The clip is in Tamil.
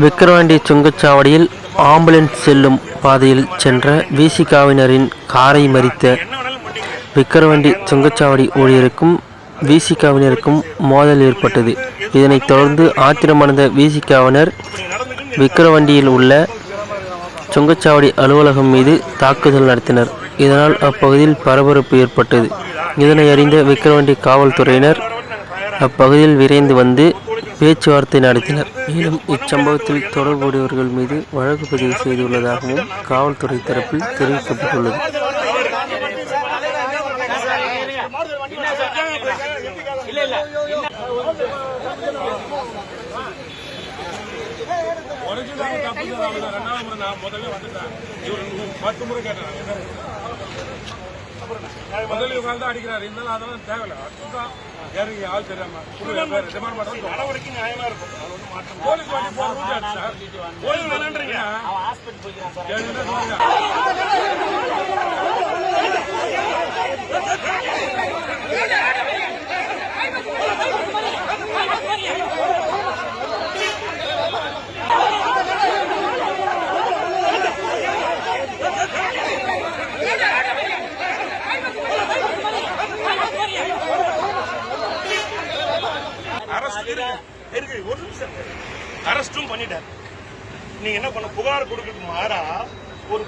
விக்கிரவாண்டி சுங்கச்சாவடியில் ஆம்புலன்ஸ் செல்லும் பாதையில் சென்ற விசிகாவினரின் காரை மறித்த விக்கிரவாண்டி சுங்கச்சாவடி ஊழியருக்கும் விசிகாவினருக்கும் மோதல் ஏற்பட்டது. இதனைத் தொடர்ந்து ஆத்திரமடைந்த விசிகாவினர் விக்கிரவாண்டியில் உள்ள சுங்கச்சாவடி அலுவலகம் மீது தாக்குதல் நடத்தினர். இதனால் அப்பகுதியில் பரபரப்பு ஏற்பட்டது. இதனை அறிந்த விக்கிரவாண்டி காவல்துறையினர் அப்பகுதியில் விரைந்து வந்து பேச்சுவார்த்தை நடத்தினர். மேலும் இச்சம்பவத்தில் தொடர்புடையவர்கள் மீது வழக்கு பதிவு செய்துள்ளதாகவும் காவல்துறை தரப்பில் தெரிவிக்கப்பட்டுள்ளது. முதல்ல இவங்க தான் அடிக்கிறாரு. இருந்தாலும் அதெல்லாம் தேவையில்லை. அதுதான் யாருக்கு ஆள் தெரியாம நடவடிக்கை நியாயமா இருக்கும். போலீஸ் வண்டி போறீங்க அரஸ்டும் பண்ணிட்டார். நீங்க என்ன பண்ண புகார் கொடுக்கறதுக்கு மாறா ஒரு